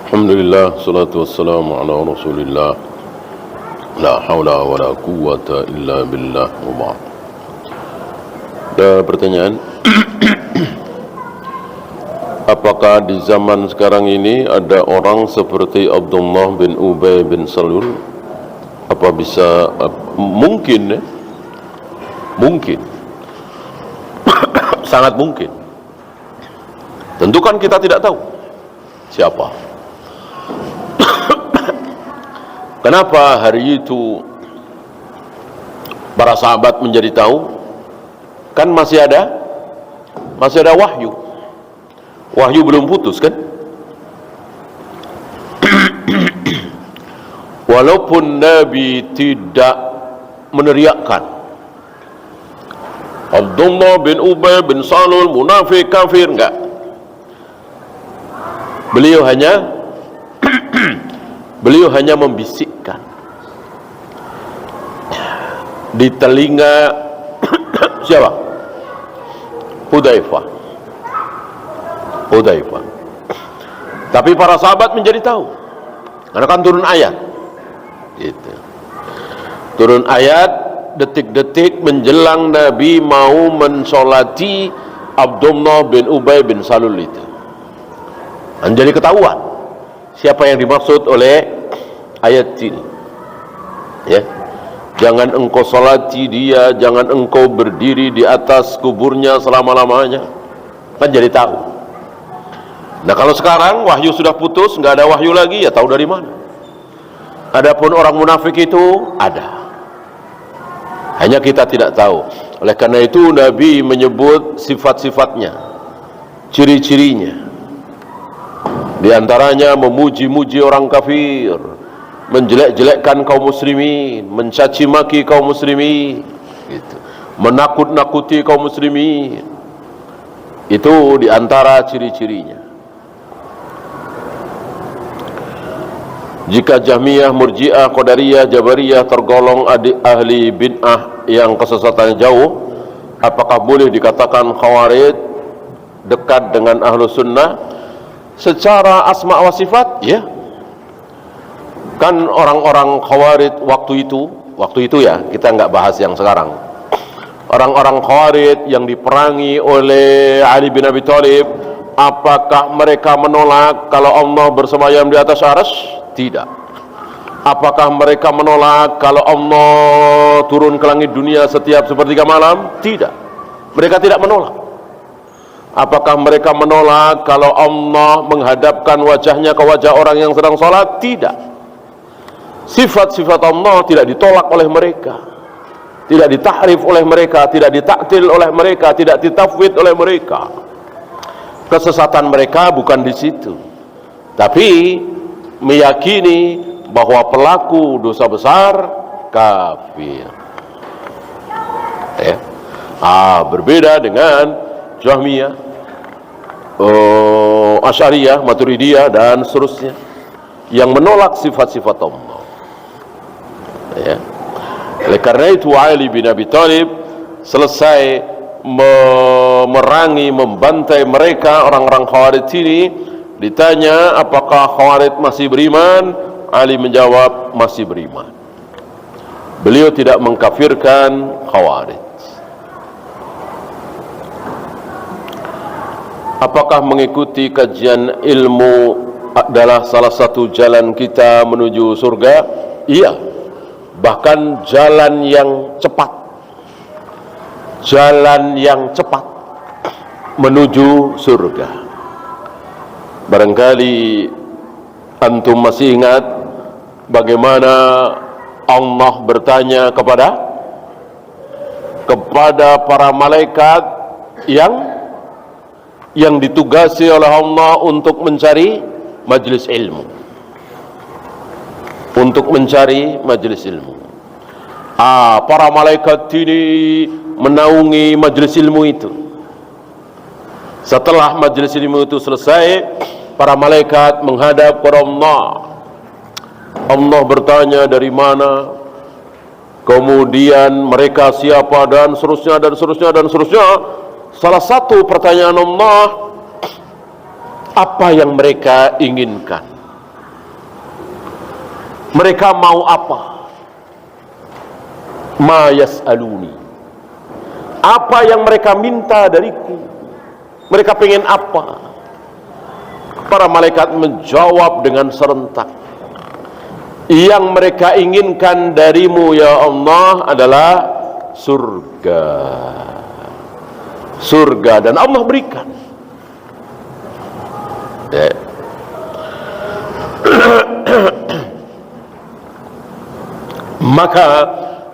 Alhamdulillah, salatu wassalamu ala rasulillah. La hawla wa la quwwata illa billah wa ba'd. Ada pertanyaan. Apakah di zaman sekarang ini ada orang seperti Abdullah bin Ubay bin Salul? Apa bisa mungkin ya? Mungkin. Sangat mungkin. Tentu kan kita tidak tahu siapa. Kenapa hari itu para sahabat menjadi tahu? Kan masih ada wahyu. Wahyu belum putus kan? Walaupun Nabi tidak meneriakkan Abdullah bin Ubay bin Salul munafik kafir, enggak. Beliau hanya membisikkan di telinga siapa? Hudzaifah. Tapi para sahabat menjadi tahu karena kan turun ayat gitu. Turun ayat detik-detik menjelang Nabi mau mensolati Abdullah bin Ubay bin Salul itu. Dan jadi ketahuan siapa yang dimaksud oleh ayat ini. Ya. Jangan engkau salati dia, jangan engkau berdiri di atas kuburnya selama-lamanya. Kan jadi tahu. Nah, kalau sekarang wahyu sudah putus, nggak ada wahyu lagi, ya tahu dari mana? Adapun orang munafik itu ada. Hanya kita tidak tahu. Oleh karena itu Nabi menyebut sifat-sifatnya, ciri-cirinya. Di antaranya memuji-muji orang kafir, menjelek-jelekkan kaum muslimin, mencaci maki kaum muslimin, gitu. Menakut-nakuti kaum muslimin. Itu di antara ciri-cirinya. Jika Jahmiyah, Murji'ah, Qadariyah, Jabariyah tergolong ahli bid'ah yang kesesatannya jauh, apakah boleh dikatakan Khawarij dekat dengan ahlu sunnah? Secara asma wa sifat, ya. Kan orang-orang Khawarij waktu itu ya, kita nggak bahas yang sekarang. Orang-orang Khawarij yang diperangi oleh Ali bin Abi Thalib, apakah mereka menolak kalau Allah bersemayam di atas arsy? Tidak. Apakah mereka menolak kalau Allah turun ke langit dunia setiap sepertiga malam? Tidak. Mereka tidak menolak. Apakah mereka menolak kalau Allah menghadapkan wajahnya ke wajah orang yang sedang sholat? Tidak. Sifat-sifat Allah tidak ditolak oleh mereka, tidak ditahrif oleh mereka, tidak ditaktil oleh mereka, tidak ditafwid oleh mereka. Kesesatan mereka bukan di situ, tapi meyakini bahwa pelaku dosa besar kafir. Ya. Berbeda dengan Jahmiyah, Asy'ariyah, Maturidiyah dan seterusnya yang menolak sifat-sifat Allah. Ya. Oleh karena itu Ali bin Abi Thalib selesai memerangi, membantai mereka orang-orang Khawarij ini, ditanya apakah Khawarij masih beriman? Ali menjawab masih beriman. Beliau tidak mengkafirkan Khawarij. Apakah mengikuti kajian ilmu adalah salah satu jalan kita menuju surga? Iya. Bahkan jalan yang cepat. Jalan yang cepat menuju surga. Barangkali antum masih ingat bagaimana Allah bertanya kepada para malaikat yang ditugasi oleh Allah untuk mencari majelis ilmu. Untuk mencari majelis ilmu. Para malaikat ini menaungi majelis ilmu itu. Setelah majelis ilmu itu selesai, para malaikat menghadap kepada Allah. Allah bertanya dari mana, kemudian mereka siapa, dan seterusnya dan seterusnya dan seterusnya. Salah satu pertanyaan Allah, apa yang mereka inginkan? Mereka mau apa? Ma yas'aluni, apa yang mereka minta dariku? Mereka pengen apa? Para malaikat menjawab dengan serentak, yang mereka inginkan darimu ya Allah adalah surga. Surga, dan Allah berikan. Maka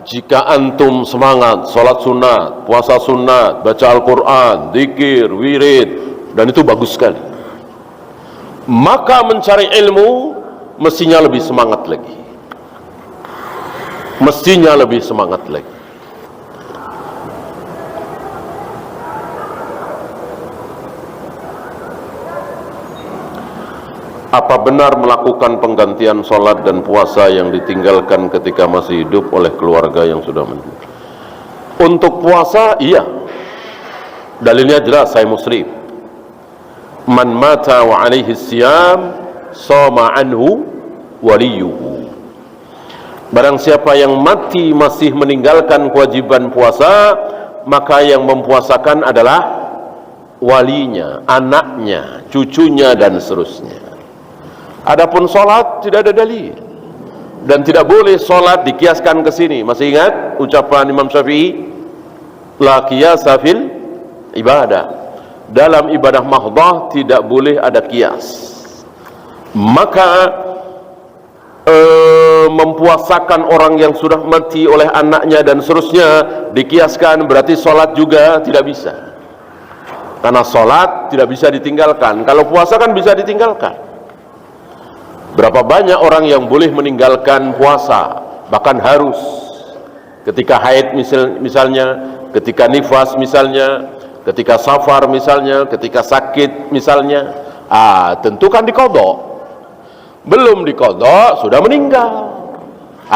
jika antum semangat salat sunat, puasa sunat, baca Al-Quran, zikir, wirid, dan itu bagus sekali, maka mencari ilmu mestinya lebih semangat lagi. Mestinya lebih semangat lagi. Apa benar melakukan penggantian sholat dan puasa yang ditinggalkan ketika masih hidup oleh keluarga yang sudah meninggal? Untuk puasa, iya. Dalilnya jelas, Sahih Muslim. Man mata wa alaihi siyam, shoma anhu waliyuhu. Barang siapa yang mati masih meninggalkan kewajiban puasa, maka yang mempuasakan adalah walinya, anaknya, cucunya, dan seterusnya. Adapun sholat tidak ada dalil, dan tidak boleh sholat dikiaskan ke sini. Masih ingat ucapan Imam Syafi'i, la qiyasa fil ibadah, dalam ibadah mahdhah tidak boleh ada kias. Maka mempuasakan orang yang sudah mati oleh anaknya dan seterusnya dikiaskan, berarti sholat juga tidak bisa, karena sholat tidak bisa ditinggalkan. Kalau puasa kan bisa ditinggalkan. Berapa banyak orang yang boleh meninggalkan puasa, bahkan harus ketika haid misalnya, ketika nifas misalnya, ketika safar misalnya, ketika sakit misalnya. Tentu kan diqadha. Belum diqadha sudah meninggal.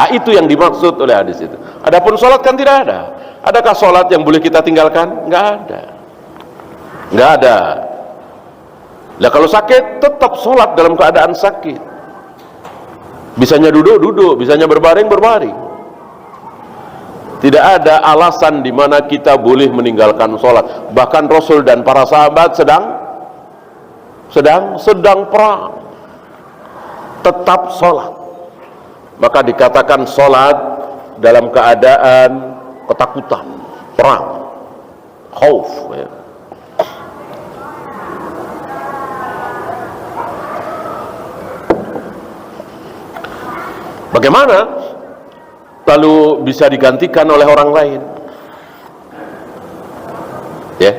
Itu yang dimaksud oleh hadis itu. Adapun sholat kan tidak ada. Adakah sholat yang boleh kita tinggalkan? Enggak ada. Enggak ada. Nah, kalau sakit tetap sholat dalam keadaan sakit. Bisanya duduk, bisanya berbaring. Tidak ada alasan di mana kita boleh meninggalkan sholat. Bahkan Rasul dan para sahabat sedang perang, tetap sholat. Maka dikatakan sholat dalam keadaan ketakutan, perang, khauf, ya. Bagaimana lalu bisa digantikan oleh orang lain? Ya.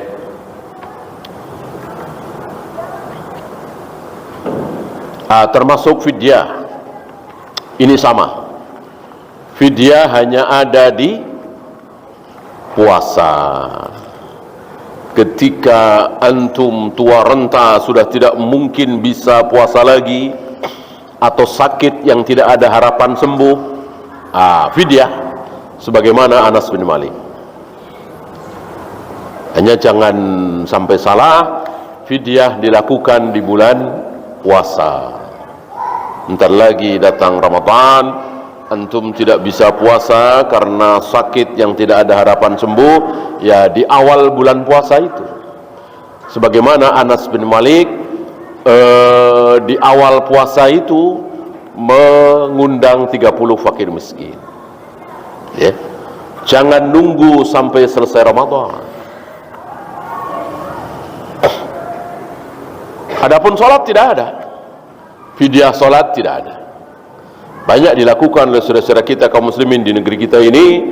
Termasuk fidyah. Ini sama. Fidyah hanya ada di puasa. Ketika antum tua renta sudah tidak mungkin bisa puasa lagi, atau sakit yang tidak ada harapan sembuh, fidyah sebagaimana Anas bin Malik. Hanya jangan sampai salah, fidyah dilakukan di bulan puasa. Entar lagi datang Ramadan, antum tidak bisa puasa karena sakit yang tidak ada harapan sembuh, ya di awal bulan puasa itu. Sebagaimana Anas bin Malik di awal puasa itu mengundang 30 fakir miskin, ya. Jangan nunggu sampai selesai Ramadan. Adapun sholat tidak ada, fidyah sholat tidak ada. Banyak dilakukan oleh saudara-saudara kita kaum muslimin di negeri kita ini,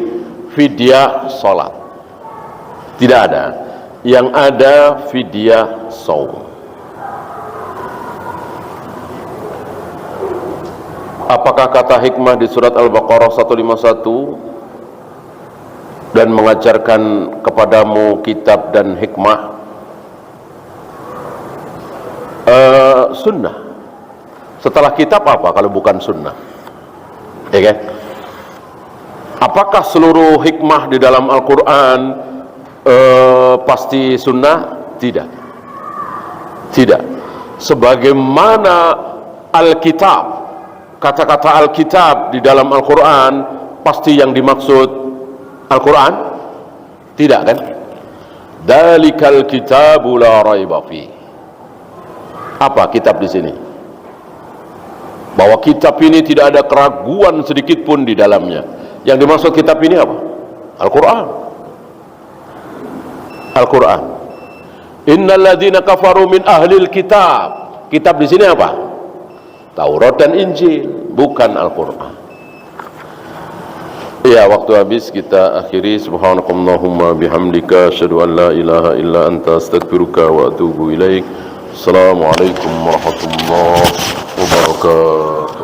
fidyah sholat tidak ada. Yang ada fidyah shaum. Apakah kata hikmah di surat Al-Baqarah 151 dan mengajarkan kepadamu kitab dan hikmah? Sunnah. Setelah kitab apa kalau bukan sunnah? Ya kan? Apakah seluruh hikmah di dalam Al-Quran pasti sunnah? Tidak. Tidak. Sebagaimana Alkitab kata-kata Alkitab di dalam Al-Quran pasti yang dimaksud Al-Quran? Tidak kan? Dalikal kitabu la raiba fi. Apa kitab di sini? Bahwa kitab ini tidak ada keraguan sedikit pun di dalamnya. Yang dimaksud kitab ini apa? Al-Quran. Al-Quran. Innal ladzina kafaru min ahlil kitab. Kitab di sini apa? Taurat dan Injil, bukan Al-Quran. Ya, waktu habis, kita akhiri. Subhanakallahumma bihamdika asyhadu an la ilaha illa anta astaghfiruka wa atubu ilaik. Assalamualaikum warahmatullahi wabarakatuh.